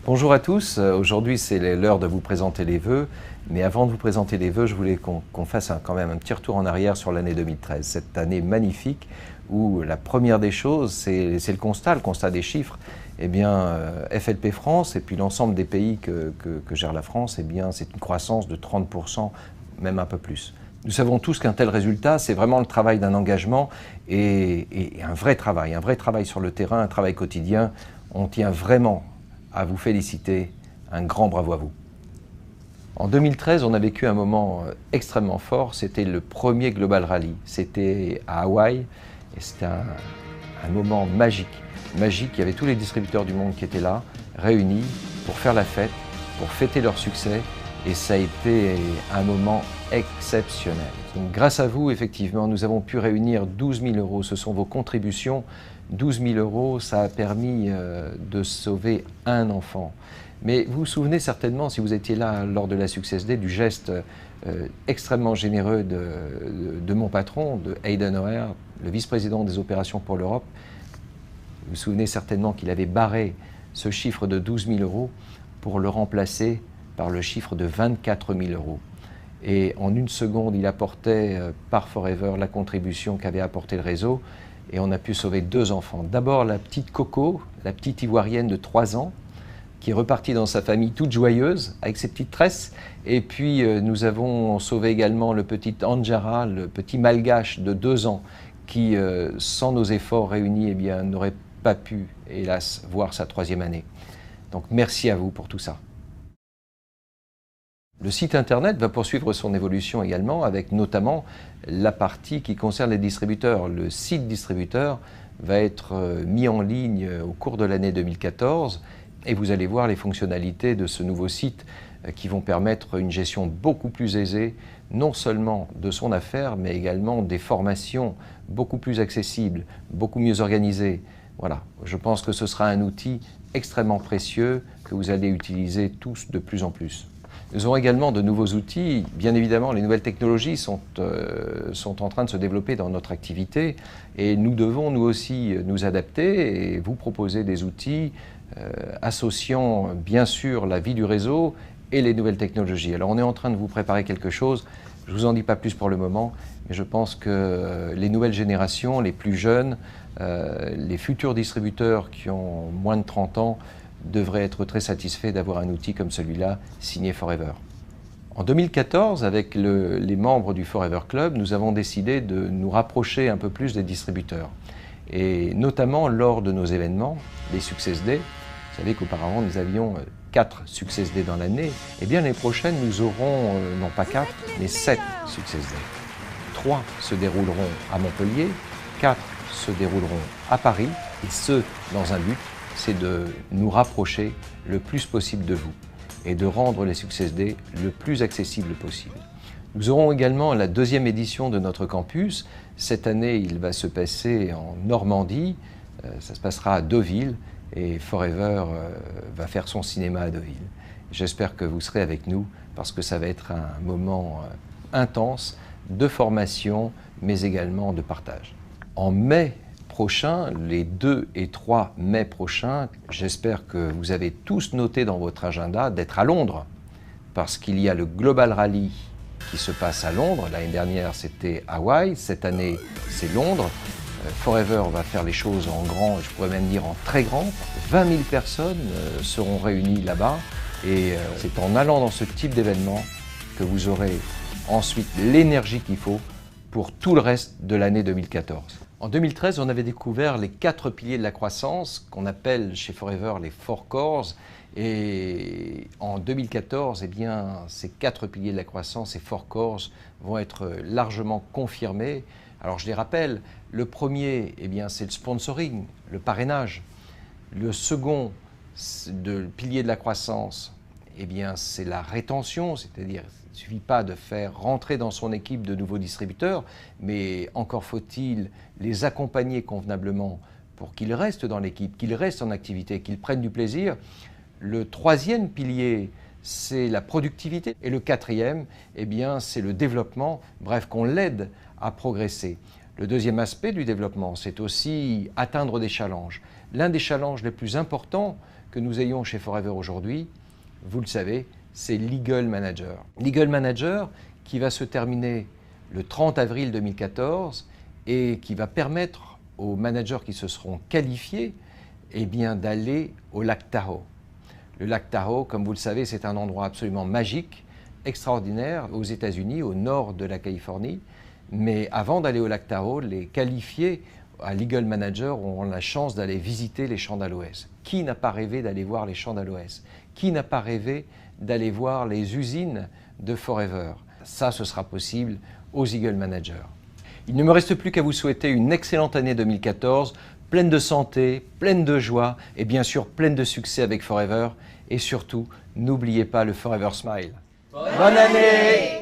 Bonjour à tous, aujourd'hui c'est l'heure de vous présenter les vœux, mais avant de vous présenter les vœux, je voulais qu'on fasse quand même un petit retour en arrière sur l'année 2013, cette année magnifique où la première des choses, c'est le constat des chiffres. Eh bien, FLP France et puis l'ensemble des pays que gère la France, eh bien, c'est une croissance de 30%, même un peu plus. Nous savons tous qu'un tel résultat, c'est vraiment le travail d'un engagement et un vrai travail sur le terrain, un travail quotidien. On tient vraiment à vous féliciter, un grand bravo à vous. En 2013, on a vécu un moment extrêmement fort, c'était le premier Global Rally. C'était à Hawaï et c'était un moment magique. Magique, il y avait tous les distributeurs du monde qui étaient là, réunis pour faire la fête, pour fêter leur succès et ça a été un moment exceptionnel. Donc, grâce à vous, effectivement, nous avons pu réunir 12 000 €, ce sont vos contributions. 12 000 €, ça a permis de sauver un enfant. Mais vous vous souvenez certainement, si vous étiez là lors de la Success Day, du geste extrêmement généreux de mon patron, de Hayden O'Hare, le vice-président des opérations pour l'Europe. Vous vous souvenez certainement qu'il avait barré ce chiffre de 12 000 € pour le remplacer par le chiffre de 24 000 €. Et en une seconde, il apportait par Forever la contribution qu'avait apporté le réseau. Et on a pu sauver 2 enfants. D'abord la petite Coco, la petite Ivoirienne de 3 ans, qui est repartie dans sa famille toute joyeuse, avec ses petites tresses. Et puis nous avons sauvé également le petit Anjara, le petit Malgache de 2 ans, qui, sans nos efforts réunis, eh bien, n'aurait pas pu, hélas, voir sa 3e année. Donc merci à vous pour tout ça. Le site internet va poursuivre son évolution également avec notamment la partie qui concerne les distributeurs. Le site distributeur va être mis en ligne au cours de l'année 2014 et vous allez voir les fonctionnalités de ce nouveau site qui vont permettre une gestion beaucoup plus aisée, non seulement de son affaire, mais également des formations beaucoup plus accessibles, beaucoup mieux organisées. Voilà, je pense que ce sera un outil extrêmement précieux que vous allez utiliser tous de plus en plus. Nous aurons également de nouveaux outils. Bien évidemment, les nouvelles technologies sont en train de se développer dans notre activité et nous devons nous aussi nous adapter et vous proposer des outils associant bien sûr la vie du réseau et les nouvelles technologies. Alors on est en train de vous préparer quelque chose, je ne vous en dis pas plus pour le moment, mais je pense que les nouvelles générations, les plus jeunes, les futurs distributeurs qui ont moins de 30 ans, devrait être très satisfait d'avoir un outil comme celui-là, signé Forever. En 2014, avec les membres du Forever Club, nous avons décidé de nous rapprocher un peu plus des distributeurs. Et notamment lors de nos événements, les Success Day, vous savez qu'auparavant nous avions 4 Success Day dans l'année, et bien l'année prochaine nous aurons non pas 4, mais 7 Success Day. 3 se dérouleront à Montpellier, 4 se dérouleront à Paris, et ce, dans un but, c'est de nous rapprocher le plus possible de vous et de rendre les Success Day le plus accessible possible. Nous aurons également la 2e édition de notre campus. Cette année, il va se passer en Normandie, ça se passera à Deauville et Forever va faire son cinéma à Deauville. J'espère que vous serez avec nous parce que ça va être un moment intense de formation mais également de partage. En mai prochain, les 2 et 3 mai prochains, j'espère que vous avez tous noté dans votre agenda d'être à Londres parce qu'il y a le Global Rally qui se passe à Londres. L'année dernière, c'était Hawaï. Cette année, c'est Londres. Forever va faire les choses en grand, je pourrais même dire en très grand. 20 000 personnes seront réunies là-bas et c'est en allant dans ce type d'événement que vous aurez ensuite l'énergie qu'il faut pour tout le reste de l'année 2014. En 2013, on avait découvert les 4 piliers de la croissance qu'on appelle chez Forever les 4 cores. Et en 2014, eh bien, ces 4 piliers de la croissance, ces 4 cores, vont être largement confirmés. Alors je les rappelle, le premier, eh bien, c'est le sponsoring, le parrainage. Le second pilier de la croissance, eh bien, c'est la rétention, c'est-à-dire il ne suffit pas de faire rentrer dans son équipe de nouveaux distributeurs, mais encore faut-il les accompagner convenablement pour qu'ils restent dans l'équipe, qu'ils restent en activité, qu'ils prennent du plaisir. Le 3e pilier, c'est la productivité. Et le 4e, eh bien, c'est le développement, bref, qu'on l'aide à progresser. Le deuxième aspect du développement, c'est aussi atteindre des challenges. L'un des challenges les plus importants que nous ayons chez Forever aujourd'hui, vous le savez, c'est l'Eagle Manager. L'Eagle Manager qui va se terminer le 30 avril 2014 et qui va permettre aux managers qui se seront qualifiés d'aller au lac Tahoe. Le lac Tahoe, comme vous le savez, c'est un endroit absolument magique, extraordinaire aux États-Unis, au nord de la Californie. Mais avant d'aller au lac Tahoe, les qualifiés à l'Eagle Manager auront la chance d'aller visiter les champs d'aloès. Qui n'a pas rêvé d'aller voir les champs d'aloès? Qui n'a pas rêvé d'aller voir les usines de Forever? Ça, ce sera possible aux Eagle Managers. Il ne me reste plus qu'à vous souhaiter une excellente année 2014, pleine de santé, pleine de joie et bien sûr pleine de succès avec Forever. Et surtout, n'oubliez pas le Forever Smile. Bonne année!